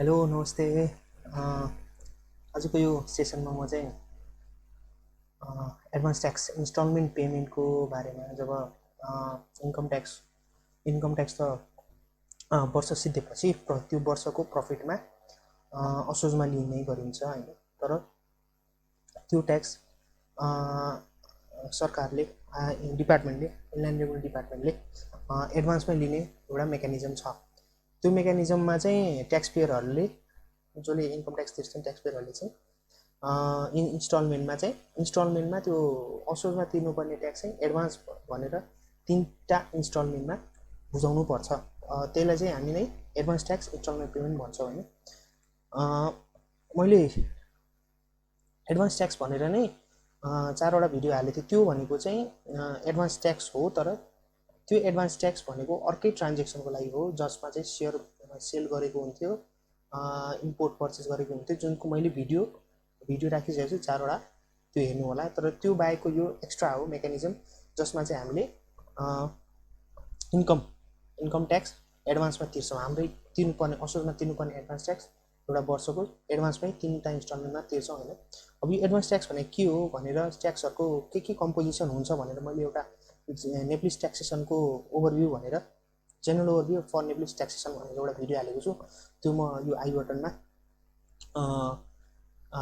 Hello नमस्ते। आजको यो सेसनमा म चाहिँ एडभान्स ट्याक्स इन्स्टलमेन्ट पेमेन्टको बारेमा जब इन्कम ट्याक्स त वर्ष सिद्धेपछि त्यो वर्षको प्रफिटमा असोजमा लिने गरिन्छ होइन। तर त्यो ट्याक्स सरकारले डिपार्टमेन्टले इनल्यान्ड रेभेन्यू डिपार्टमेन्टले एडभान्समा लिने एउटा मेकानिजम छ। त्यो मेकानिजममा चाहिँ ट्याक्स पेयरहरूले जसले इन्कम ट्याक्स तिर्छन् ट्याक्स पेयरहरूले चाहिँ इन्स्टलमेन्टमा त्यो असोजमा तिर्नुपर्ने ट्याक्स चाहिँ एडभान्स भनेर 3टा इन्स्टलमेन्टमा बुझाउनु पर्छ। त्यसलाई चाहिँ हामी नै एडभान्स ट्याक्स इन्स्टलमेन्ट पेमेन्ट भन्छौँ होइन। मैले एडभान्स ट्याक्स भनेर नै 4वटा भिडियो हालेको थिएँ। त्यो भनेको चाहिँ एडभान्स ट्याक्स हो, तर त्यो एडभान्स ट्याक्स भनेको अर्कै ट्रान्जेक्सनको लागि हो जसमा चाहिँ सेयर सेल गरेको हुन्थ्यो, इम्पोर्ट पर्चेस गरेको हुन्थ्यो, जुनको मैले भिडियो राखिसकेको छु 4वटा, त्यो हेर्नु होला। तर त्यो बाहेकको यो एक्स्ट्रा हो मेकानिजम जसमा चाहिँ हामीले इन्कम ट्याक्स एडभान्समा तिर्छौँ। हाम्रै तिर्नुपर्ने असोजमा तिर्नुपर्ने एडभान्स ट्याक्स एउटा वर्षको एडभान्समै 3टा इन्स्टलमेन्टमा तिर्छौँ होइन। अब यो एडभान्स ट्याक्स भनेको के हो भनेर ट्याक्सहरूको के कम्पोजिसन हुन्छ भनेर मैले एउटा नेप्लिस ट्याक्सेसनको ओभरभ्यू भनेर general overview for Nepalese taxation भनेर एउटा भिडियो हालेको छु। त्यो म यो आई बटनमा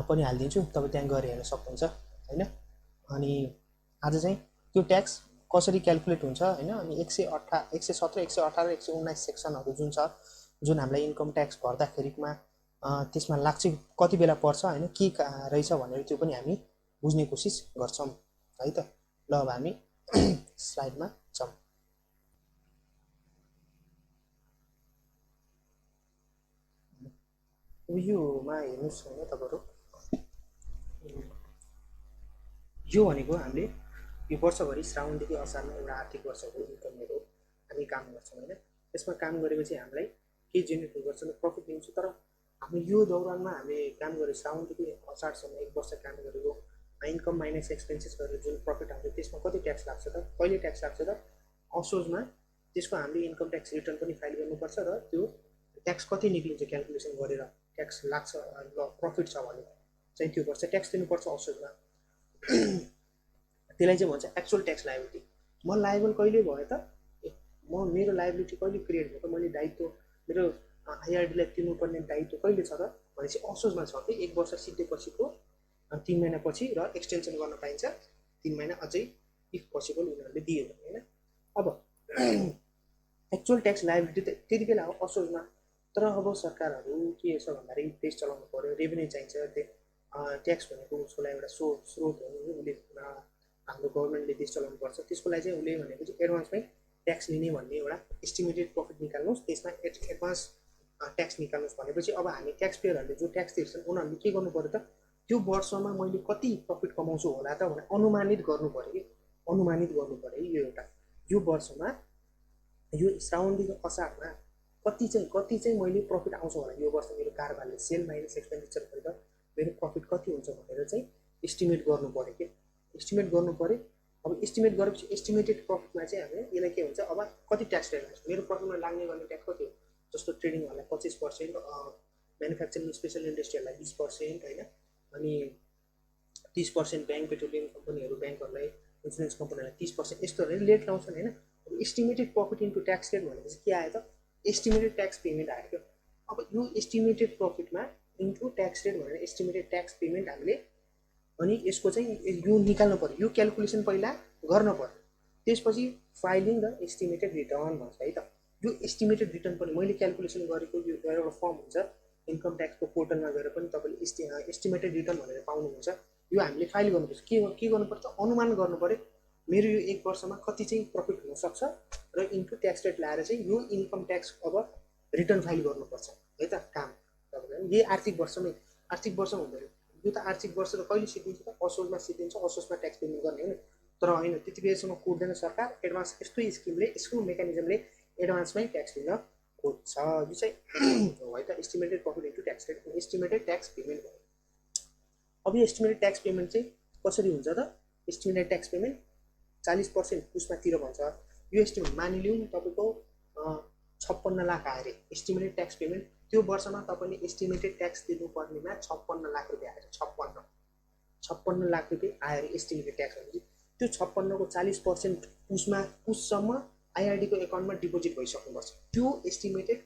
पनि हालिदिन्छु, तपाईँ त्यहाँ गएर हेर्न सक्नुहुन्छ होइन। अनि आज चाहिँ त्यो ट्याक्स कसरी क्यालकुलेट हुन्छ होइन। अनि 117, 118, 119 सेक्सनहरू जुन छ, जुन हामीलाई इन्कम ट्याक्स भर्दाखेरिमा त्यसमा लाग्छ कति बेला पर्छ होइन, के रहेछ भनेर त्यो पनि हामी बुझ्ने कोसिस गर्छौँ है त। ल अब हामी स्लाइडमा जाउँ। योमा हेर्नुहोस् होइन तपाईँहरू, यो भनेको हामीले यो वर्षभरि श्रावणदेखि असारमा एउटा आर्थिक वर्षको इन्कमहरू हामी काम गर्छौँ होइन। त्यसमा काम गरेपछि हामीलाई के जेनेरेट गर्छ भने प्रफिट दिन्छ। तर हामी यो दौरानमा हामीले काम गरेँ श्रावणदेखि असारसम्म 1 वर्ष काम गरेको इन्कम माइनस एक्सपेन्सेस गरेर जुन प्रफिट आउँछ त्यसमा कति ट्याक्स लाग्छ त, कहिले ट्याक्स लाग्छ त, असोजमा त्यसको हामीले इन्कम ट्याक्स रिटर्न पनि फाइल गर्नुपर्छ र त्यो ट्याक्स कति निक्लिन्छ क्यालकुलेसन गरेर ट्याक्स लाग्छ ल प्रफिट छ भने चाहिँ त्यो वर्ष ट्याक्स दिनुपर्छ असोजमा। त्यसलाई चाहिँ भन्छ एक्चुअल ट्याक्स लायबिलिटी। म लायबल कहिले भयो त, मेरो लायबिलिटी कहिले क्रिएट भयो त, मैले दायित्व मेरो आइआरडीलाई तिर्नुपर्ने दायित्व कहिले छ त भनेपछि असोजमा छ कि 1 वर्ष सिद्धेपछिको 3 महिनापछि र एक्सटेन्सन गर्न पाइन्छ 3 महिना अझै इफ पोसिबल उनीहरूले दियो भने होइन। अब एक्चुअल ट्याक्स लायबिलिटी त त्यति बेला हो असोजमा। तर अब सरकारहरू के छ भन्दाखेरि देश चलाउनु पऱ्यो, रेभेन्यू चाहिन्छ, ट्याक्स भनेको उसको लागि एउटा स्रोत हो। उसले हाम्रो गभर्मेन्टले देश चलाउनु पर्छ, त्यसको लागि चाहिँ उसले भनेको चाहिँ एडभान्समै ट्याक्स लिने भन्ने एउटा एस्टिमेटेड प्रफिट निकाल्नुहोस्, त्यसमा एडभान्स ट्याक्स निकाल्नुहोस् भनेपछि अब हामी ट्याक्स पेयरहरूले जो ट्याक्स तिर्छन् उनीहरूले के गर्नु पऱ्यो त, त्यो वर्षमा मैले कति प्रफिट कमाउँछु होला त भनेर अनुमानित गर्नु पऱ्यो कि अनुमानित गर्नु पऱ्यो। यो एउटा यो वर्षमा यो श्रावणदेखि असारमा कति चाहिँ मैले प्रफिट आउँछ होला यो वर्ष, मेरो कारोबारले सेल माइनस एक्सपेन्डिचर गरेर मेरो प्रफिट कति हुन्छ भनेर चाहिँ एस्टिमेट गर्नु पऱ्यो कि एस्टिमेट गर्नु पऱ्यो। अब एस्टिमेट गरेपछि एस्टिमेटेड प्रफिटमा चाहिँ हामीले यसलाई के हुन्छ, अब कति ट्याक्स लाग्छ, मेरो प्रफिटमा लाग्ने गर्ने ट्याक्स कति हो, जस्तो ट्रेडिङहरूलाई 25%, म्यानुफ्याक्चरिङ स्पेसल इन्डस्ट्रीहरूलाई 20% होइन, अनि 30% ब्याङ्क पेट्रोलियम कम्पनीहरू ब्याङ्कहरूलाई इन्सुरेन्स कम्पनीहरूलाई 30% यस्तो रेट लाउँछन् होइन। अब estimated profit into tax rate भनेपछि के आयो त, एस्टिमेटेड ट्याक्स पेमेन्ट आयो क्या। अब यो एस्टिमेटेड प्रफिटमा इन्टु ट्याक्स रेट भनेर एस्टिमेटेड ट्याक्स पेमेन्ट हामीले अनि यसको चाहिँ यो निकाल्नु पऱ्यो, यो क्यालकुलेसन पहिला गर्न पऱ्यो, त्यसपछि फाइलिङ र एस्टिमेटेड रिटर्न भन्छ है त। यो एस्टिमेटेड रिटर्न पनि मैले क्यालकुलेसन गरेको यो एउटा फर्म हुन्छ इन्कम ट्याक्सको पोर्टलमा गएर पनि तपाईँले एस्टिमेटेड रिटर्न भनेर पाउनुहुन्छ। यो हामीले फाइल गर्नुपर्छ, के गर्नुपर्छ, अनुमान गर्नु पऱ्यो मेरो यो 1 वर्षमा कति चाहिँ प्रफिट हुनसक्छ र इन्टु ट्याक्स रेट ल्याएर चाहिँ यो इन्कम ट्याक्स अब रिटर्न फाइल गर्नुपर्छ है त काम तपाईँले। यही आर्थिक वर्षमै हुँदैन, यो त आर्थिक वर्ष त कहिले सिद्धिन्छ त, असोजमा सिद्धिन्छ, असोजमा ट्याक्स पेमेन्ट गर्ने होइन। तर होइन त्यति बेलासम्म कुर्दैन सरकार, एडभान्स यस्तै स्किमले यसको मेकानिजमले एडभान्समै ट्याक्स लिन खोज्छ। यो चाहिँ हो है त estimated profit into tax rate, estimated tax payment भयो। अब यो एस्टिमेटेड ट्याक्स पेमेन्ट चाहिँ कसरी हुन्छ त, एस्टिमेटेड ट्याक्स पेमेन्ट 40% उसमा तिर भन्छ। यो एस्टिमेट मानिलिउँ तपाईँको 56 लाख आयो अरे एस्टिमेटेड ट्याक्स पेमेन्ट त्यो वर्षमा तपाईँले एस्टिमेटेड ट्याक्स तिर्नुपर्नेमा 56 लाख रुपियाँ आएर 56 लाख रुपियाँ आएर एस्टिमेटेड ट्याक्स भनेपछि त्यो 56 को 40% पुससम्म आइआरडीको एकाउन्टमा डिपोजिट भइसक्नुपर्छ। त्यो एस्टिमेटेड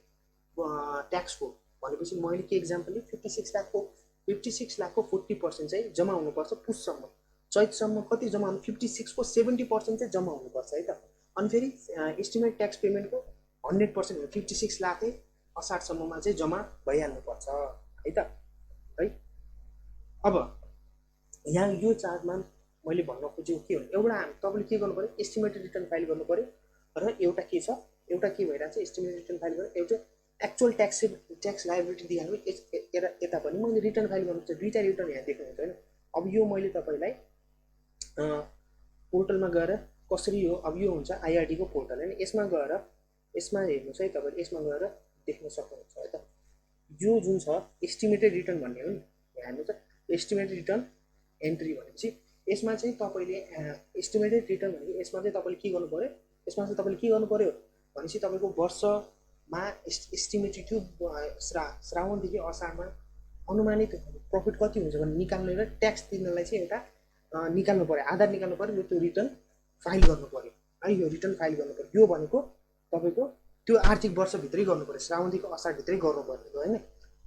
ट्याक्सको भनेपछि मैले के इक्जाम्पल 56 लाखको 40% चाहिँ जम्मा हुनुपर्छ पुससम्म। चैतसम्म कति जम्मा हुनु 56 को 70% चाहिँ जम्मा हुनुपर्छ है त। अनि फेरि एस्टिमेट ट्याक्स पेमेन्टको 100% 56 लाखै असारसम्ममा चाहिँ जम्मा भइहाल्नुपर्छ है त है। अब यहाँ यो चार्टमा मैले भन्न खोजेको के हो एउटा तपाईले के गर्नु पर्यो एस्टिमेटेड रिटर्न फाइल गर्नु पर्यो र एउटा के छ एउटा के भइरहेछ एस्टिमेटेड रिटर्न फाइल गरेर एउटा एक्चुअल ट्याक्स लायबिलिटी दिइहाल्नु यता पनि मैले रिटर्न फाइल गर्नु छ दुईटा रिटर्न यहाँ देख्नुहुन्छ हैन। अब यो मैले तपाईलाई पोर्टलमा गएर कसरी हो अब यो हुन्छ आइआरडी को पोर्टल हैन यसमा गएर यसमा हेर्नुस् है तपाईले यसमा गएर देख्न सक्नुहुन्छ है त। यो जुन छ एस्टिमेटेड रिटर्न भन्ने हो नि यहाँ हेर्नु त एस्टिमेटेड रिटर्न एन्ट्री भनेपछि यसमा चाहिँ तपाईले एस्टिमेटेड रिटर्न भनेको यसमा चाहिँ तपाईले के गर्नु पर्यो यसमा चाहिँ तपाईले के गर्नु पर्यो भनेपछि तपाईको वर्षमा एस्टिमेटेड थियो श्रावणदेखि असारमा अनुमानित प्रफिट कति हुन्छ भने निकाल्ने र ट्याक्स तिर्नलाई चाहिँ एउटा निकाल्नु पर्यो आधार निकाल्नु पर्यो त्यो रिटर्न फाइल गर्नु पर्यो है। यो रिटर्न फाइल गर्नु पर्यो यो भनेको तपाईको त्यो आर्थिक वर्षभित्रै गर्नु पर्यो श्रावणदेखि असारभित्रै गर्नु पर्यो हैन।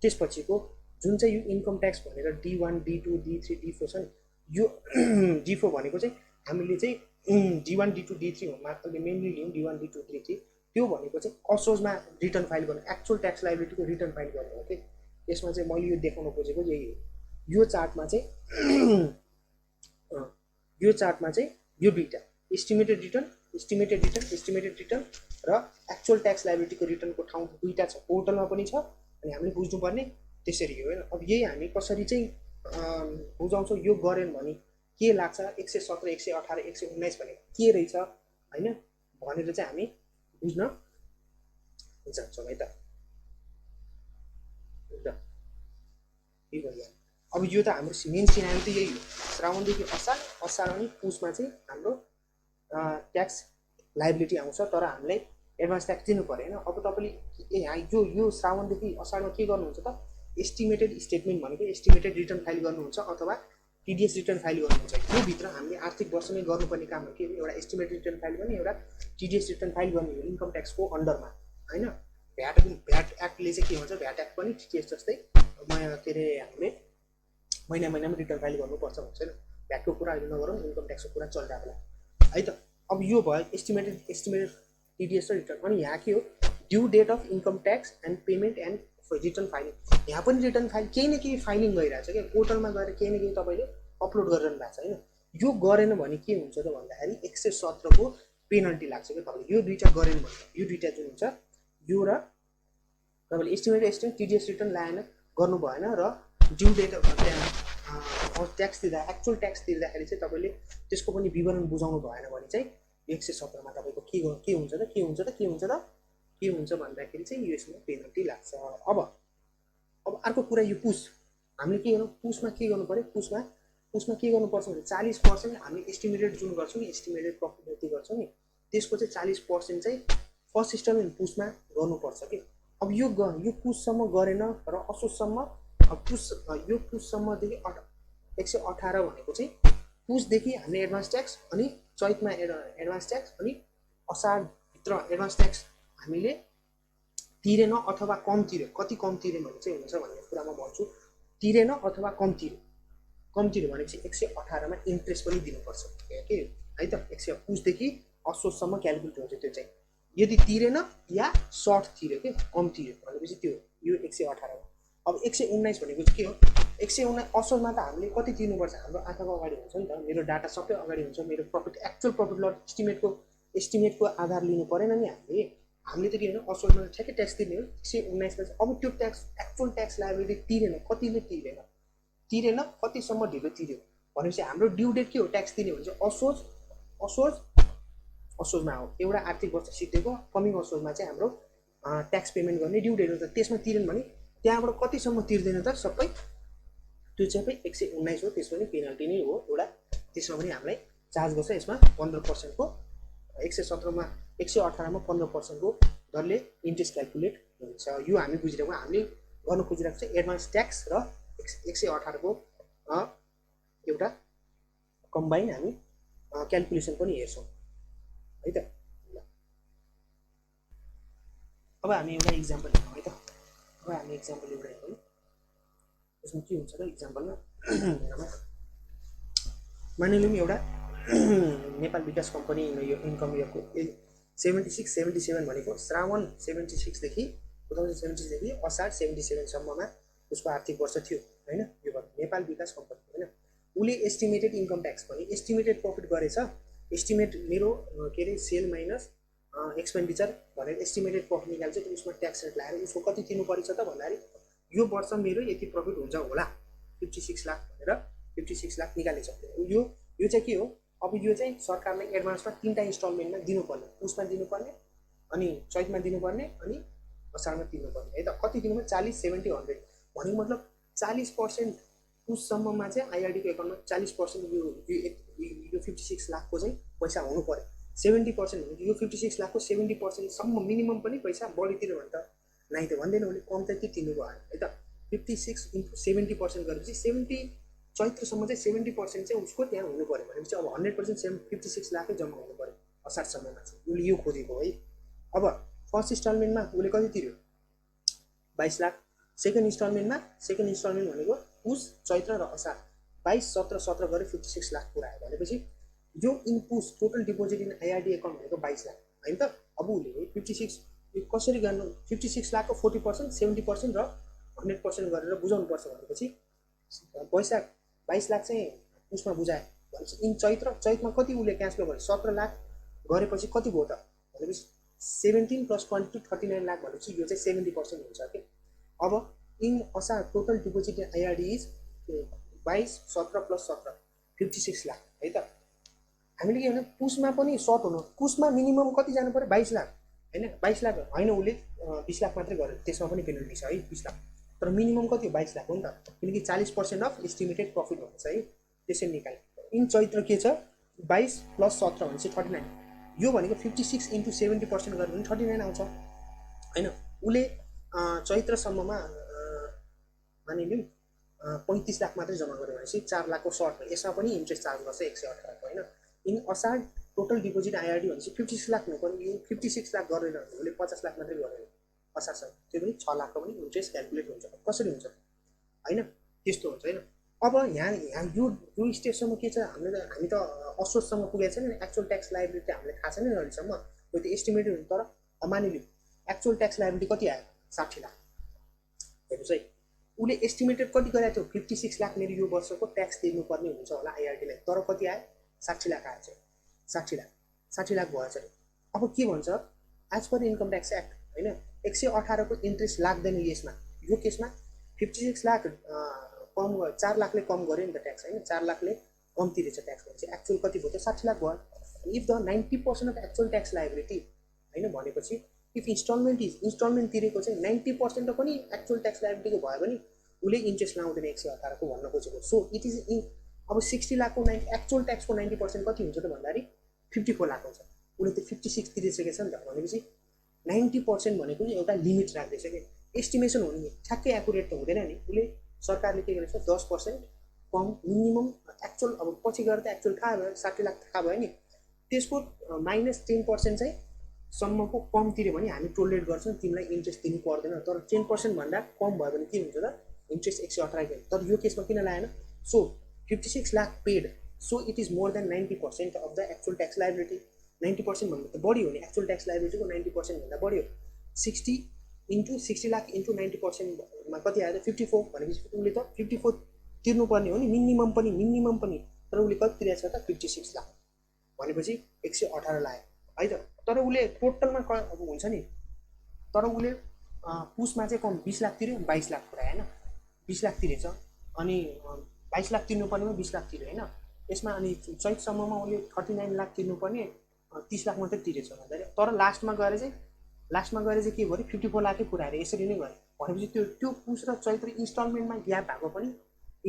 त्यसपछिको जुन चाहिँ यो इन्कम ट्याक्स भनेर D1 D2 D3 D4 छ नि यो D4 भनेको चाहिँ हामीले चाहिँ D1 D2 D3 हो मात्रले मेनली लियौं D1 D2 D3 त्यो भनेको चाहिँ असोजमा रिटर्न फाइल गर्नु एक्चुअल ट्याक्स लायबिलिटीको रिटर्न फाइल गर्नु हो के। यसमा चाहिँ मैले यो देखाउन खोजेको यही हो। यो चार्टमा चाहिँ यो दुईटा एस्टिमेटेड रिटर्न र एक्चुअल ट्याक्स लायबिलिटीको रिटर्नको ठाउँ दुईटा छ पोर्टलमा पनि छ अनि हामीले बुझ्नुपर्ने त्यसरी हो हैन। अब यही हामी कसरी चाहिँ बुझाउँछौं यो गरेन भने के लाग्छ 117 118 119 भने के रहेछ हैन भनेर चाहिँ हामी बुझ्न जान्छौं है त। के भयो अब यो त हाम्रो मेन सिनारी त यही हो श्रावणदेखि असार अनि पुसमा चाहिँ हाम्रो ट्याक्स लायबिलिटी आउँछ तर हामीले एडभान्स ट्याक्स दिनु पर्यो हैन। अब तपाईले यो श्रावणदेखि असारमा के गर्नुहुन्छ त एस्टिमेटेड स्टेटमेन्ट भनेको एस्टिमेटेड रिटर्न फाइल गर्नुहुन्छ अथवा टीडीएस रिटर्न फाइल गर्नुहुन्छ। यो भित्र हामीले आर्थिक वर्षमै गर्नुपर्ने काम हो के एउटा एस्टिमेटेड रिटर्न फाइल गर्ने एउटा टीडीएस रिटर्न फाइल गर्ने हो इन्कम ट्याक्सको अन्डरमा हैन। भ्याट एक्टले चाहिँ के भन्छ भ्याट एक्ट पनि टीडीएस जस्तै के रे हामीले महिनामा रिटर्न फाइल गर्नुपर्छ भन्छ हैन। भ्याटको कुरा अहिले नगरौँ इन्कम ट्याक्सको कुरा चलिरहेको होला है त। अब यो भयो एस्टिमेटेड टीडीएस र रिटर्न अनि यहाँ के हो due date of income tax and payment and return filing यहाँ पनि रिटर्न फाइल केही न केही फाइलिङ गरिरहेछ क्या पोर्टलमा गएर केही न केही तपाईले अपलोड गरिरहनु भएको छ हैन। यो गरेन भने के हुन्छ त भन्दाखेरि 117 को पेनल्टी लाग्छ क्या तपाईले यो दुईटा गरेन भने यो दुईटा जुन हुन्छ यो र तपाईले एस्टिमेटेड टीडीएस रिटर्न लाएन गर्नु भएन र ड्यू डेट ट्याक्स तिर्दा एक्चुअल ट्याक्स तिर्दाखेरि चाहिँ तपाईले त्यसको पनि विवरण बुझाउनु भएन भने चाहिँ 117 मा तपाईको के हुन्छ भन्दाखेरि चाहिँ यसमा पेनल्टी लाग्छ। अब अर्को कुरा यो पुस हामीले के गर्नु पुसमा के गर्नु पर्यो पुसमा के गर्नुपर्छ भने 40% हामी एस्टिमेटेड जुन गर्छौं नि एस्टिमेटेड प्रफिट जति गर्छौं नि त्यसको चाहिँ 40% चाहिँ फर्स्ट इन्स्टलमेन्ट पुसमा गर्नुपर्छ के। अब यो पुससम्म गरेन र असोजसम्म यो पुससम्मदेखि 118 भनेको चाहिँ पुसदेखि हामीले एडभान्स ट्याक्स अनि चैतमा एडभान्स ट्याक्स अनि असार भित्र एडभान्स ट्याक्स हामीले तिरेन अथवा कम तिर्यो कति कम तिर्यो भने चाहिँ हुन्छ भन्ने कुरामा भन्छु तिरेन अथवा कम तिर्यो भनेपछि 118 मा इन्ट्रेस्ट पनि दिनुपर्छ के है त। पुसदेखि असोजसम्म क्याल्कुलेट हुन्छ त्यो चाहिँ यदि तिरेन या सर्ट तिर्यो के कम तिर्यो भनेपछि त्यो यो 118 अब 119 भनेको चाहिँ के हो 119 असोजमा त हामीले कति तिर्नुपर्छ हाम्रो आँखाको अगाडि हुन्छ नि त मेरो डाटा सबै अगाडि हुन्छ मेरो प्रफिट एक्चुअल प्रफिट लट एस्टिमेटको आधार लिनु परेन नि हामीले त के हैन असोजमा ठ्याक्कै ट्याक्स तिर्ने हो 119 मा अब त्यो ट्याक्स एक्चुअल ट्याक्स लायबिलिटी तिरेन कतिले तिरेन कतिसम्म ढिलो तिर्यो भनेपछि हाम्रो ड्यू डेट के हो ट्याक्स तिर्ने भने चाहिँ असोजमा हो एउटा आर्थिक वर्ष सिद्धेको कमिङ असोजमा चाहिँ हाम्रो ट्याक्स पेमेन्ट गर्ने ड्यू डेट हुन्छ। त्यसमा तिरेन भने त्यहाँबाट कतिसम्म तिर्दैन त सबै त्यो चाहिँ 119 हो त्यसमा पनि पेनल्टी नै हो एउटा त्यसमा पनि हामीलाई चार्ज गर्छ। यसमा 15% को 117 मा 118 मा 15% को दरले इन्ट्रेस्ट क्याल्कुलेट हुन्छ। यो हामी बुझिरहेको, हामीले गर्नु खोजिरहेको चाहिँ एडभान्स ट्याक्स र 118 को एउटा कम्बाइन हामी क्यालकुलेसन पनि हेर्छौँ है त। अब हामी एउटा इक्जाम्पल हेरौँ है त। अब हामी इक्जाम्पल एउटा हेरौँ, त्यसमा के हुन्छ र इक्जाम्पलमा मानिलिउँ एउटा नेपाल विकास कम्पनी यो इन्कम इयरको 76-77 भनेको श्रावण 76 देखि 2076 देखि असार 77 सम्ममा उसको आर्थिक वर्ष थियो हैन। यो भयो नेपाल विकास कम्पनी हैन। उसले एस्टिमेटेड इन्कम ट्याक्स भने एस्टिमेटेड प्रफिट गरेछ, एस्टिमेट मेरो के अरे सेल माइनस एक्सपेन्डिचर भनेर एस्टिमेटेड प्रफिट निकाल्छ। त्यो उसमा ट्याक्स रेट लगाएर उसको कति तिर्नु परेछ त भन्दाखेरि यो वर्ष मेरो यति प्रफिट हुन्छ होला 56 लाख भनेर 56 लाख निकालेछ। यो चाहिँ के हो, अब यो चाहिँ सरकारले एडभान्समा 3टा इन्स्टलमेन्टमा दिनुपर्ने, उसमा दिनुपर्ने अनि चैतमा दिनुपर्ने अनि असारमा तिर्नुपर्ने है त। कति दिनुपर्ने 40, 70, 100 भनेको मतलब 40% उससम्ममा चाहिँ आइआरडीको एकाउन्टमा 40% यो 56 लाखको चाहिँ पैसा हुनु पर्यो। 70% भनेको यो 56 लाखको 70% सम्म मिनिमम पनि पैसा बढी तिर्यो भने त नाइ त भन्दैन, उसले कम त के तिर्नु भयो है त। 56 × 70% गरेपछि 70 चैत्रसम्म चाहिँ 70% चाहिँ उसको त्यहाँ हुनु पर्यो भनेपछि अब 100% 56 लाखै जम्मा हुनु पर्यो असारसम्ममा चाहिँ। उसले यो खोजेको है। अब फर्स्ट इन्स्टलमेन्टमा उसले कति तिर्यो 22 लाख, सेकेन्ड इन्स्टलमेन्ट भनेको पुस चैत्र र असार 22, 17, 17 गरे 56 लाख पुरा आयो भनेपछि यो in push total deposit in आइआरडी account भनेको 22 लाख हैन त। अब उसले 56 कसरी गर्नु, 56 लाखको 40%, 70% र 100% गरेर बुझाउनु पर्छ भनेपछि पैसा 22 लाख चाहिँ उसमा बुझायो भनेपछि इन चैतमा कति उसले क्यास फ्लो गर्यो 17 लाख गरेपछि कति भयो त भनेपछि 17 + 22 39 लाख भनेपछि यो चाहिँ 70% हुन्छ के। अब इन असार total deposit in आइआरडी is 22, 17 + 17 56 lakh है त। हामीले के भने पुसमा पनि सर्ट हुनु, पुसमा मिनिमम कति जानु पर्यो 22 लाख हैन। 22 लाख हैन, उसले 20 लाख मात्रै गर्यो, त्यसमा पनि पेनल्टी छ है 20 लाख, तर मिनिमम कति 22 लाख हो नि त, किनकि 40% अफ एस्टिमेटेड प्रफिट हुन्छ है। त्यसरी निकाल्यो। इन चैत्र के छ 22 + 17 भनेपछि 39, यो भनेको 56 × 70% गर्यो भने 39 आउँछ हैन। उसले चैत्रसम्ममा मानिलिउँ 35 लाख मात्रै जम्मा गर्यो भनेपछि 4 लाखको सर्ट भयो। यसमा पनि इन्ट्रेस्ट चार्ज गर्छ 118 को हैन। इन असार टोटल डिपोजिट आइआरडी भनेपछि 56 लाख हुनुपर्ने, यो 56 लाख गरेर उसले 50 लाख मात्रै गर्यो असारसम्म, त्यो पनि 6 लाखको पनि इन्ट्रेस्ट क्यालकुलेट हुन्छ। कसरी हुन्छ हैन, त्यस्तो हुन्छ हैन। अब यहाँ यो स्टेजसम्म के छ, हामी त असोजसम्म पुगेको छैन, एक्चुअल ट्याक्स लायबिलिटी हामीले थाहा छैन नि अहिलेसम्म, त्यो त एस्टिमेटेड हुन्छ। तर मानिलिउँ एक्चुअल ट्याक्स लायबिलिटी कति आयो 60 लाख। हेर्नुहोस् है, उसले एस्टिमेटेड कति गरेको थियो 56 लाख मेरो यो वर्षको ट्याक्स तिर्नुपर्ने हुन्छ होला आइआरडीलाई, तर कति आयो 60 लाख आएछ। 60 लाख भएछ। अब के भन्छ as per income tax act हैन, 118 को इन्ट्रेस्ट लाग्दैन यसमा। यो केसमा 56 लाख कम 4 लाखले कम गर्यो नि त ट्याक्स हैन, 4 लाखले कम तिरेछ ट्याक्स भनेपछि एक्चुअल कति भयो त 60 लाख भयो। If the 90% of actual tax liability हैन भनेपछि इफ इन्स्टलमेन्ट तिरेको चाहिँ 90% पनि एक्चुअल ट्याक्स लायबिलिटीको भयो भने उसले इन्ट्रेस्ट लाउँदैन 118 को भन्न खोजेको। सो इट इज इन अब 60 लाखको 90 एक्चुअल ट्याक्सको 90% कति हुन्छ त भन्दाखेरि 54 लाख हुन्छ। उसले त 56 तिरिसकेको छ नि त भनेपछि 90% भनेको नि एउटा लिमिट राख्दैछ कि एस्टिमेसन हुनु नि ठ्याक्कै एक्युरेट त हुँदैन नि। उसले सरकारले के गरेछ 10% कम मिनिमम एक्चुअल, अब पछि गएर त एक्चुअल थाहा भयो 60 लाख थाहा भयो नि, त्यसको -10% चाहिँ सम्मको कम तिर्यो भने हामी टोलरेट गर्छौँ, तिमीलाई इन्ट्रेस्ट दिनु पर्दैन। तर 10% भन्दा कम भयो भने के हुन्छ त इन्ट्रेस्ट 118 के। तर यो केसमा किन लागेन, so 56 lakh paid, so it is more than 90% of the actual tax liability. 90% भन्दा त बढी हो नि, एक्चुअल ट्याक्स लायबिलिटीको 90% भन्दा बढी हो। 60 लाख इन्टु 90% मा कति आयो त 54 भनेपछि उसले त 54 तिर्नुपर्ने हो नि मिनिमम पनि, तर उसले कति तिरेको छ त 56 लाख भनेपछि 118 लाग्यो है त। तर उसले टोटलमा अब हुन्छ नि, तर उसले पुसमा चाहिँ कम 20 लाख तिर्यो, 22 लाख पुरा हैन, 20 लाख तिरेछ अनि 22 लाख तिर्नुपर्नेमा 20 लाख तिर्यो हैन। यसमा अनि चैतसम्ममा उसले 39 लाख तिर्नुपर्ने 30 लाख मात्रै तिरेछ भन्दाखेरि, तर लास्टमा गएर चाहिँ के भयो 54 लाखै पुऱ्याएर यसरी नै गरे भनेपछि त्यो पुस र चैत्र इन्स्टलमेन्टमा ग्याप भएको पनि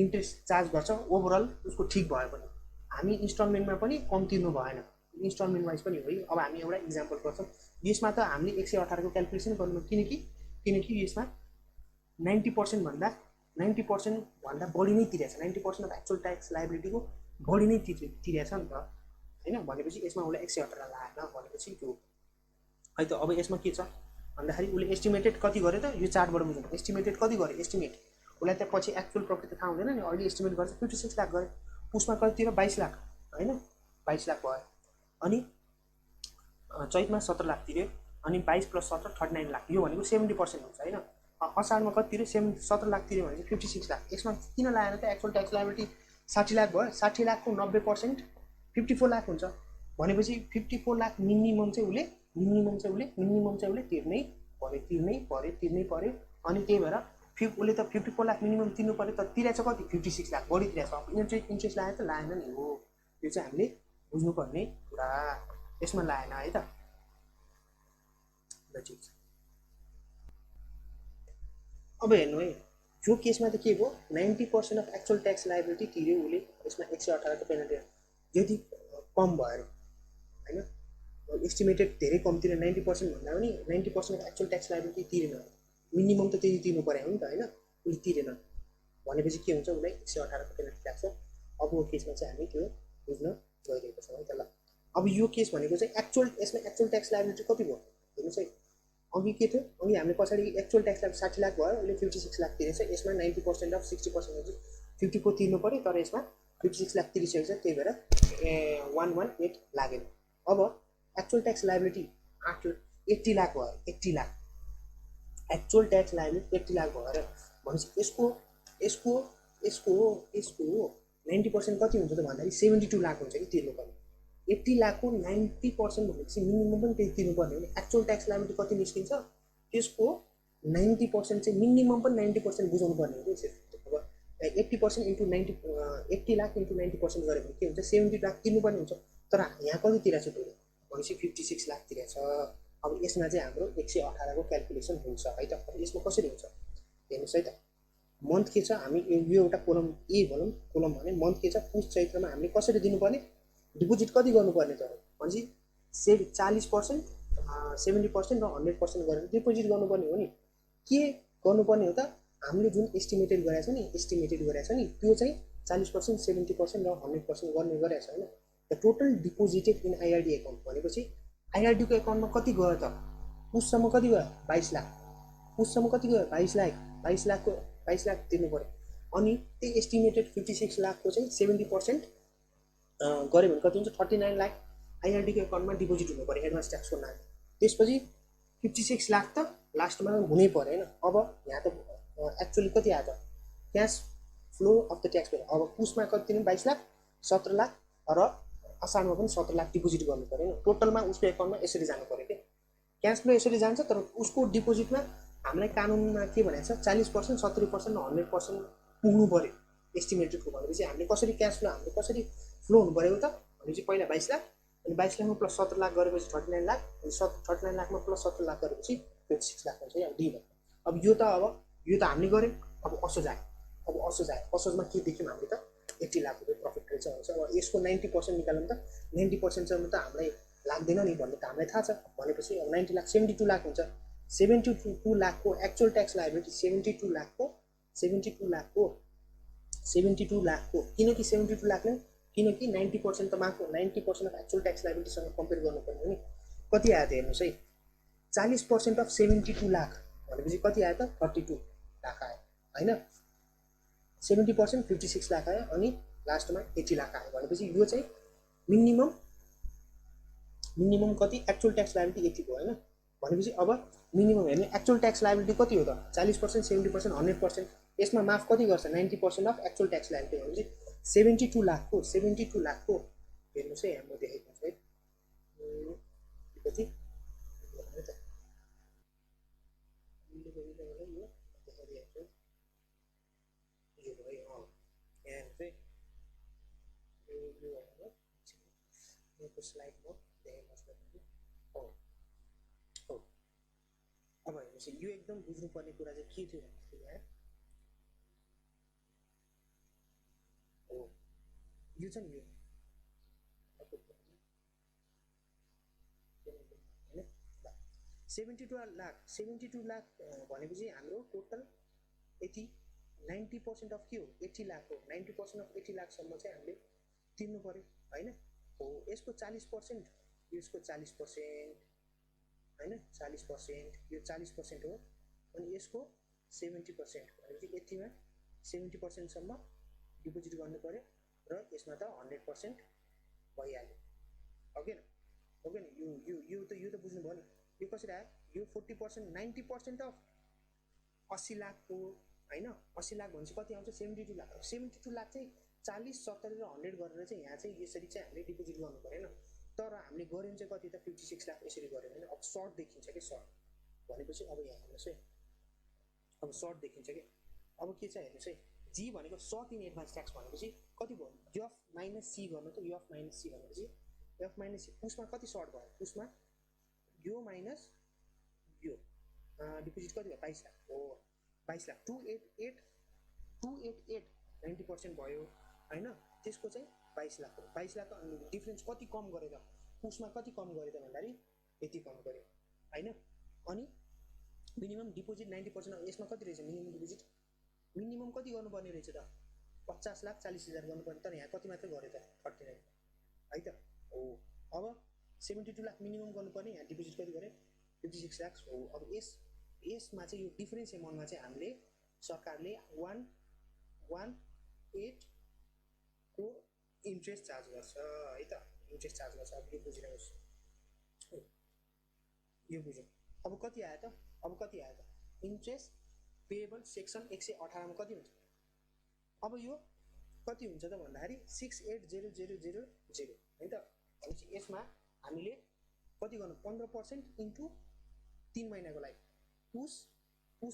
इन्ट्रेस्ट चार्ज गर्छ। ओभरअल उसको ठिक भयो पनि, हामी इन्स्टलमेन्टमा पनि कम तिर्नु भएन, इन्स्टलमेन्ट वाइज पनि हो। अब हामी एउटा इक्जाम्पल गर्छौँ, यसमा त हामीले 118 को क्यालकुलेसन गर्नु, किनकि किनकि यसमा 90% भन्दा बढी नै तिरेछ 90% अफ एक्चुअल ट्याक्स लाइबिलिटीको बढी नै तिरेछ नि त होइन भनेपछि यसमा उसले 118 लाएन भनेपछि त्यो है त। अब यसमा के छ भन्दाखेरि उसले एस्टिमेटेड कति गर्यो त यो चार्टबाट बुझ्नु एस्टिमेटेड कति गर्यो एस्टिमेट उसलाई त पछि एक्चुअल प्रफिट त थाहा हुँदैन नि अहिले एस्टिमेट गर्छ 56 लाख गर्यो पुसमा कतितिर 22 लाख होइन 22 लाख भयो अनि चैतमा 17 लाख तिर्यो अनि 22 + 17 39 लाख यो भनेको 70% हुन्छ होइन असारमा कति तिर्यो 17 लाख तिर्यो भने 56 लाख यसमा किन लाएन त एक्चुअल ट्याक्स लायबिलिटी 60 लाख भयो 60 लाखको 90% 54 लाख हुन्छ भनेपछि 54 लाख मिनिमम चाहिँ उसले तिर्नै पर्यो अनि त्यही भएर उसले त 54 लाख मिनिमम तिर्नु पर्यो त तिरेछ कति 56 लाख बढी तिरेछ अब इन्ट्रेस्ट लायो त लाएन नि हो यो चाहिँ हामीले बुझ्नुपर्ने कुरा यसमा लाएन है त ल ठिक छ। अब हेर्नु है यो केसमा त के भयो 90% अफ एक्चुअल ट्याक्स लायबिलिटी तिर्यो उसले यसमा 118 को पेनल्टी यदि कम भयो होइन एस्टिमेटेड धेरै कम तिर्यो 90% भन्दा पनि 90% अफ एक्चुअल ट्याक्स लायबिलिटी तिरेन मिनिमम त त्यति तिर्नु पर्यो नि त होइन उसले तिरेन भनेपछि के हुन्छ उसलाई 118 को पेनल्टी लाग्छ। अबको केसमा चाहिँ हामी त्यो बुझ्न गइरहेको छौँ है त। ल अब यो केस भनेको चाहिँ यसमा एक्चुअल ट्याक्स लायबिलिटी कति भयो हेर्नुहोस् है अघि के थियो अघि हामीले पछाडि एक्चुअल ट्याक्स लायबिलिटी 60 लाख भयो उसले 56 लाख तिरेछ यसमा 90% अफ 60% 54 तिर्नु पर्यो तर यसमा 56 लाख तिरिसकेको छ त्यही भएर 118 लागेन। अब एक्चुअल ट्याक्स लायबिलिटी 80 लाख भयो 80 lakh actual tax liability 80 lakh भएर भनेपछि यसको 90% कति हुन्छ त भन्दाखेरि 72 लाख हुन्छ कि तिर्नुपर्ने 80 लाखको 90% भनेपछि मिनिमम पनि त्यही तिर्नुपर्ने हो नि एक्चुअल ट्याक्स लायबिलिटी कति निस्किन्छ त्यसको 90% चाहिँ मिनिमम पनि 90% बुझाउनु पर्ने हो कि अब 80% इन्टु 90 80 लाख इन्टु 90% गऱ्यो भने के हुन्छ 70 लाख तिर्नुपर्ने हुन्छ तर यहाँ कति तिरेछ त भनेपछि 56 लाख तिरेछ। अब यसमा चाहिँ हाम्रो 118 को क्यालकुलेसन हुन्छ है त। अब यसमा कसरी हुन्छ हेर्नुहोस् है त मन्थ के छ हामी यो एउटा कोलम ए भनौँ कोलम भने मन्थ के छ पुस चैत्रमा हामीले कसरी दिनुपर्ने डिपोजिट कति गर्नुपर्ने त भनेपछि 40% 70% र 100% गरेर डिपोजिट गर्नुपर्ने हो नि के गर्नुपर्ने हो त हामीले जुन एस्टिमेटेड गरेको छ नि त्यो चाहिँ 40% 70% र 100% गर्ने गरेको छ होइन the total deposited in आइआरडी account भनेपछि आइआरडीको एकाउन्टमा कति गयो त पुससम्म कति गयो 22 लाख पुससम्म कति गयो 22 लाख तिर्नु पर्यो अनि त्यही एस्टिमेटेड 56 लाखको चाहिँ 70% गऱ्यो भने कति हुन्छ 39 लाख आइआरडीको एकाउन्टमा डिपोजिट हुनु पर्यो एडभान्स ट्याक्सको नाम त्यसपछि 56 लाख त लास्टमा हुनै पर्यो होइन। अब यहाँ त एक्चुअली कति आयो त cash flow of the tax pair अब पुसमा कति तिर्नु 22 लाख 17 लाख र असारमा पनि 17 लाख डिपोजिट गर्नु पर्यो होइन टोटलमा उसको एकाउन्टमा यसरी जानु पर्यो कि क्यास फ्लो यसरी जान्छ तर उसको डिपोजिटमा हामीलाई कानुनमा के भनेको छ 40% 70% र 100% पुग्नु पर्यो एस्टिमेटेडको भनेपछि हामीले कसरी क्यास फ्लो हामीले कसरी फ्लो हुनु पर्यो त भनेपछि पहिला 22 लाख अनि 22 लाखमा प्लस 17 लाख गरेपछि 39 लाख अनि 39 लाखमा प्लस 17 लाख गरेपछि 26 लाख हुन्छ अब डी भयो। अब यो त हामीले गऱ्यौँ अब असोजमा के देख्यौँ हामीले त 80 लाख रुपियाँ प्रफिट रहेछ भन्छ अब यसको 90% निकाल्नु त 90% त हामीलाई लाग्दैन नि भन्ने त हामीलाई थाहा छ भनेपछि अब 90 लाख 72 लाख हुन्छ 72 लाखको एक्चुअल ट्याक्स लायबिलिटी 72 लाखको किनकि 72 लाख नै किनकि 90% त मात्र 90% अफ एक्चुअल ट्याक्स लायबिलिटीसँग कम्पेयर गर्नुपर्ने हो नि कति आयो त हेर्नुहोस् है 40% अफ 72 लाख भनेपछि कति आयो त 32 लाख आयो होइन 70% 56 लाख आयो अनि लास्टमा 80 लाख आयो भनेपछि यो चाहिँ मिनिमम कति एक्चुअल ट्याक्स लायबिलिटी 80 भयो होइन भनेपछि अब मिनिमम हेर्ने एक्चुअल ट्याक्स लायबिलिटी कति हो त 40% 70% 100% यसमा माफ कति गर्छ 90% अफ एक्चुअल ट्याक्स लायबिलिटी भनेपछि 72 लाखको हेर्नुहोस् है म देखेको छु है कति स्लाइडमा अब हेर्नुहोस् यो एकदम बुझ्नुपर्ने कुरा चाहिँ के थियो भन्दाखेरि यहाँ हो यो चाहिँ यो 72 लाख भनेपछि हाम्रो टोटल यति 90% अफ के हो 80 लाख हो 90% अफ 80 लाखसम्म चाहिँ हामीले तिर्नु पर्यो होइन हो यसको 40% यसको 40% होइन 40% यो 40% हो अनि यसको 70% भनेपछि यतिमा 70% सम्म डिपोजिट गर्नु पर्यो र यसमा त 100% भइहाल्यो हो कि यो त बुझ्नु भयो नि यो कसरी आयो यो 40% 90% अफ 80 लाखको होइन 80 लाख भनेपछि कति आउँछ 72 लाख 72 लाख चाहिँ 40 70 र 100 गरेर चाहिँ यहाँ चाहिँ यसरी चाहिँ हामीले डिपोजिट गर्नु परेन तर हामीले गऱ्यौँ चाहिँ कति त 56 लाख यसरी गऱ्यौँ होइन अब सर्ट देखिन्छ कि सर्ट भनेपछि अब यहाँ हेर्नुहोस् है अब सर्ट देखिन्छ कि अब के छ हेर्नुहोस् है जी भनेको सर्ट इन एडभान्स ट्याक्स भनेपछि कति भयो एफ माइनस सी गर्नु त एफ माइनस सी भनेपछि एफ माइनस सी उसमा कति सर्ट भयो उसमा यो माइनस यो डिपोजिट कति भयो 22 लाख हो 22 लाख 288 90% भयो होइन त्यसको चाहिँ 22 लाख हो 22 लाख डिफ्रेन्स कति कम गरे त उसमा कति कम गरे त भन्दाखेरि यति कम गऱ्यो होइन अनि मिनिमम डिपोजिट 90% यसमा कति रहेछ मिनिमम डिपोजिट मिनिमम कति गर्नुपर्ने रहेछ त 50 लाख 40,000 गर्नुपर्ने तर यहाँ कति मात्रै गऱ्यो त 39 है त हो अब 72 लाख मिनिमम गर्नुपर्ने यहाँ डिपोजिट कति गरे 56 लाख हो अब यसमा चाहिँ यो डिफरेन्स एमाउन्टमा चाहिँ हामीले सरकारले 118 को इन्ट्रेस्ट चार्ज गर्छ है त इन्ट्रेस्ट चार्ज गर्छ अब यो बुझिनुहोस् यो बुझ्यौँ अब कति आयो त इन्ट्रेस्ट पेएबल सेक्सन 118 मा कति हुन्छ अब यो कति हुन्छ त भन्दाखेरि 680,000 है त भनेपछि यसमा हामीले कति गर्नु 15% इन्टु 3 महिनाको लागि पुस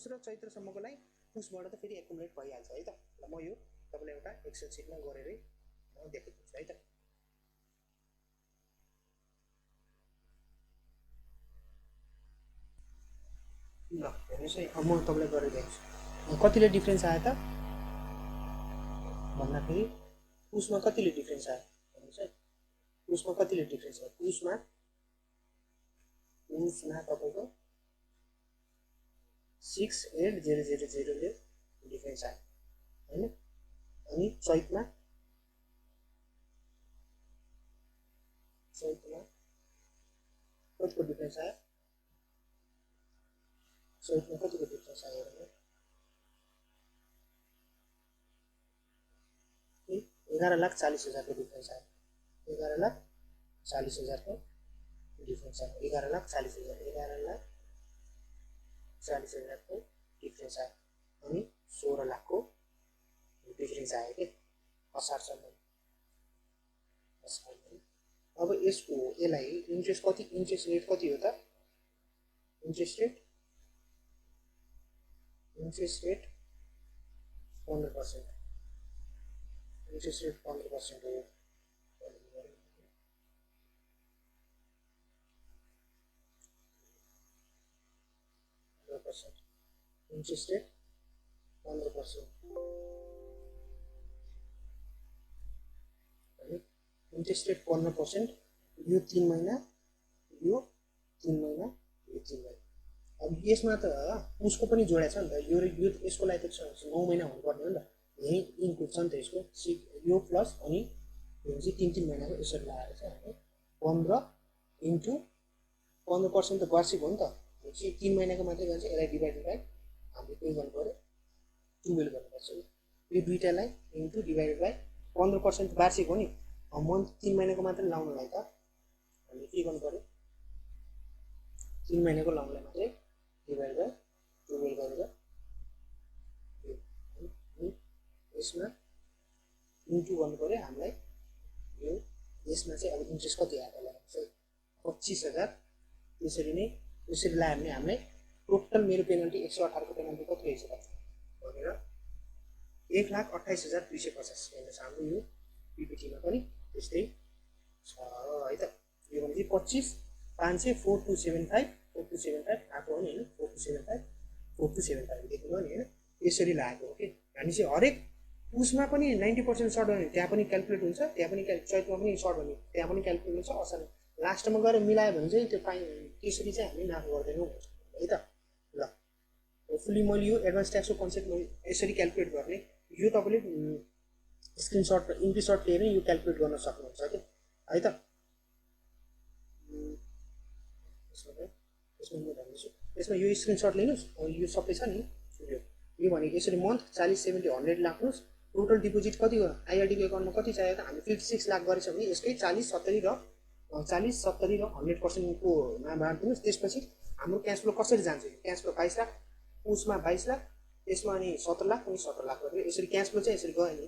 र चैत्रसम्मको लागि पुसबाट त फेरि एकुमुलेट भइहाल्छ है त ल म यो तपाईँलाई एउटा एक्सेल सिटमा गरेरै म देखाइदिन्छु है त ल हेर्नुहोस् है अब म तपाईँलाई गरेर देखाउँछु कतिले डिफ्रेन्स आयो त भन्दाखेरि पुसमा कतिले डिफ्रेन्स आयो हेर्नुहोस् है पुसमा कतिले डिफ्रेन्स आयो पुसमा तपाईँको 680,000 ले डिफ्रेन्स आयो होइन अनि चैतमा कतिको डिफ्रेन्स आयो चैतमा कतिको डिफ्रेन्स आयो भने 11,40,000 को डिफ्रेन्स आयो 11,40,000 को डिफ्रेन्स आयो 11,40,000 11,40,000 को डिफ्रेन्स आयो अनि 16 लाख को डिफ्रेन्स आयो कि असारसम्म अब यसको यसलाई इन्ट्रेस्ट रेट कति हो त इन्ट्रेस्ट रेट 15% इन्ट्रेस्ट रेट 15% हो इन्ट्रेस्ट रेट 15% इन्ट्रेस्ट रेट 15% यो 3 महिना यो 3 महिना यो 3 महिना अब यसमा त उसको पनि जोडेको छ नि त यो यसको लागि त 9 महिना हुनुपर्ने हो नि त यही इनपुट छ नि त यसको यो प्लस अनि यो चाहिँ 3 महिनाको यसरी लगाएर चाहिँ हामी 15 इन्टु 15% त वार्षिक हो नि त चाहिँ 3 महिनाको मात्रै गर्छ यसलाई डिभाइडेड बाई हामीले के गर्नु पर्यो 12 गर्नुपर्छ यो दुईटालाई इन्टु डिभाइडेड बाई 15% वार्षिक हो नि मन्थ 3 महिनाको मात्रै लाउनलाई त हामीले के गर्नु पर्यो 3 महिनाको लाउनलाई मात्रै डिभाइड बाई 12 गरेर यसमा इन्टु गर्नु पर्यो हामीलाई यो यसमा चाहिँ अब इन्ट्रेस्ट कति आएको होला चाहिँ 25,000 यसरी नै यसरी लायो भने हामीलाई टोटल मेरो पेनल्टी 118 को पेनल्टी कति रहेछ भनेर 1,28,250 हेर्नुहोस् हाम्रो यो पिपिटीमा पनि त्यस्तै छ है त यो भने 25 500 4275 4275 आएको हो नि हैन 4275 4275 देख्नुभयो नि हैन यसरी लागेको हो के भनेपछि हरेक उसमा पनि 90% सर्ट भने त्यहाँ पनि क्याल्कुलेट हुन्छ त्यहाँ पनि चैतमा पनि सर्ट भने त्यहाँ पनि क्याल्कुलेट हुन्छ लास्टमा गएर मिलायो भने चाहिँ त्यो त्यसरी चाहिँ हामी माफ गर्दैनौँ है त। ल होपफुली मैले यो एडभान्स ट्याक्सको कन्सेप्ट मैले यसरी क्यालकुलेट गर्ने, यो तपाईँले स्क्रिनसट र इन्ट्री लिएर यो क्यालकुलेट गर्न सक्नुहुन्छ कि है त। यसमा म भन्दैछु, यसमा यो स्क्रिनसट लिनुहोस्, यो सबै छ नि यो भनेको यसरी मन्थ 40, 70, 100 राख्नुहोस्। टोटल डिपोजिट कति हो आइआरडीको एकाउन्टमा कति चाहियो त, हामी 56 लाख गरेछ भने यसकै 40, 70 र 100% को बाँड्दिनुहोस्। त्यसपछि हाम्रो क्यास फ्लो कसरी जान्छ, क्यास फ्लो 22 लाख, उसमा 22 लाख, त्यसमा अनि 17 लाख अनि 17 लाख गरेर यसरी क्यास फ्लो चाहिँ यसरी गयो नि।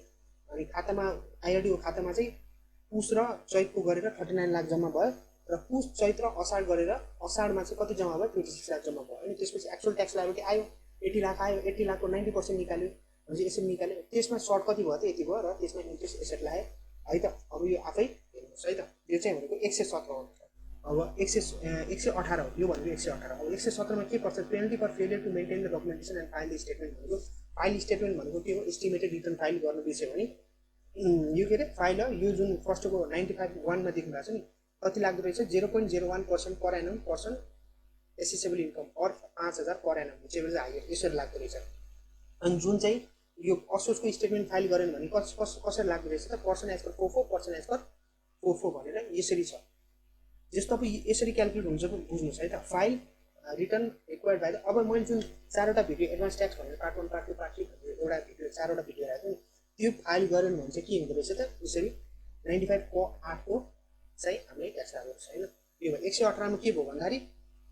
अनि खातामा आइआरडीको खातामा चाहिँ पुस र चैतको गरेर 39 लाख जम्मा भयो र पुस, चैत र असाढ गरेर असाढमा चाहिँ कति जम्मा भयो 26 लाख जम्मा भयो। अनि त्यसपछि एक्चुअल ट्याक्स लायबिलिटी आयो 80 लाख आयो, 80 लाखको 90% निकाल्यो भने चाहिँ यसरी निकाल्यो। त्यसमा सर्ट कति भयो त यति भयो र त्यसमा इन्ट्रेस्ट एसेट लायो है त। अब यो आफै हेर्नुहोस् है त, यो चाहिँ भनेको 117 हो। अब 118 हो, यो भनेको 118। अब 117मा के पर्छ, penalty for failure to maintain the documentation and file the statement भनेको, फाइल स्टेटमेन्ट भनेको के हो, एस्टिमेटेड रिटर्न फाइल गर्नु बिर्स्यो भने यो के अरे फाइल हो। यो जुन फर्स्टको 95(1) मा देख्नु भएको छ नि कति लाग्दो रहेछ, 0.01% per annum person assessable income or 5,000 per annum, चाहिँ हाइयर यसरी लाग्दो रहेछ। अनि जुन चाहिँ यो असोजको स्टेटमेन्ट फाइल गरेन भने कसरी लाग्दो रहेछ त, person as per फोफो, person as per फोफो भनेर यसरी छ। जस्तो तपाईँ यसरी क्यालकुलेट हुन्छ बुझ्नुहोस् है त। File return required by the, अब मैले जुन 4वटा भिडियो एडभान्स ट्याक्स भनेर पार्ट 1, पार्ट 2, पार्ट 3 भनेर एउटा भिडियो 4वटा भिडियो राखेको नि, त्यो फाइल गरेन भने चाहिँ के हुँदो रहेछ त, यसरी 95(8) को चाहिँ हामीले ट्याक्स लाग्दो रहेछ होइन। यो 118मा के भयो भन्दाखेरि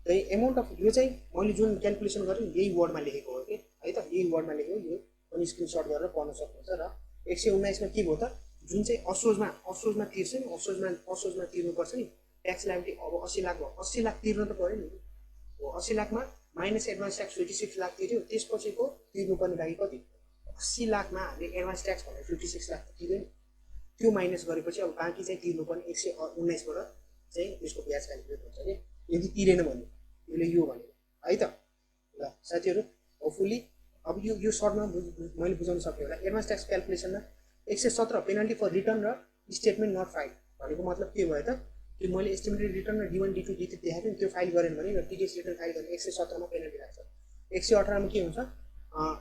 द एमाउन्ट अफ, यो चाहिँ मैले जुन क्यालकुलेसन गरेँ यही वर्डमा लेखेको हो कि है त, यही वर्डमा लेखेको, यो पनि स्क्रिनसट गरेर पढ्न सक्नुहुन्छ। र 119मा के भयो त, जुन चाहिँ असोजमा तिर्छ नि, असोजमा तिर्नुपर्छ नि ट्याक्स लायबिलिटी। अब 80 लाख भयो, 80 लाख तिर्न त पऱ्यो नि। 80 लाखमा माइनस एडभान्स ट्याक्स 56 लाख तिर्यो, त्यसपछिको तिर्नुपर्ने बाँकी कति, 80 लाखमा हामीले एडभान्स ट्याक्स भनेर 56 लाख तिर्यो नि, त्यो माइनस गरेपछि अब बाँकी चाहिँ तिर्नुपर्ने 119बाट चाहिँ त्यसको ब्याज क्यालकुलेट हुन्छ कि, यदि तिरेन भने यसले यो भनेको है त। ल साथीहरू होपफुली अब यो सर्टमा मैले बुझाउन सकेँ होला। एडभान्स ट्याक्स क्यालकुलेसनमा 117 पेनल्टी फर रिटर्न र स्टेटमेन्ट नट फाइल भनेको मतलब के भयो त, त्यो मैले एस्टिमेटेड रिटर्न र D1, D2, D3 देखाएको थिएँ, त्यो फाइल गरेन भने र टिडिएस रिटर्न फाइल गर्ने 117मा पेनल्टी लाग्छ। 118मा के हुन्छ,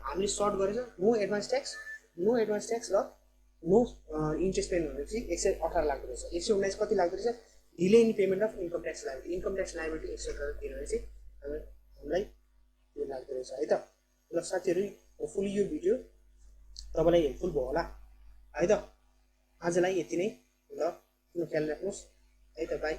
हामीले सर्ट गरेछ नो एडभान्स ट्याक्स र नो इन्ट्रेस्ट पेमेन्ट भनेपछि 118 लाग्दो रहेछ। 119 कति लाग्दो रहेछ, delay in payment of income tax liability, income tax liability 118 दिएपछि हामीलाई त्यो लाग्दो रहेछ है त। ल साथीहरू होपफुली यो भिडियो तपाईँलाई हेल्पफुल भयो होला है त। आजलाई यति नै, ल ख्याल राख्नुहोस् है त, बाई।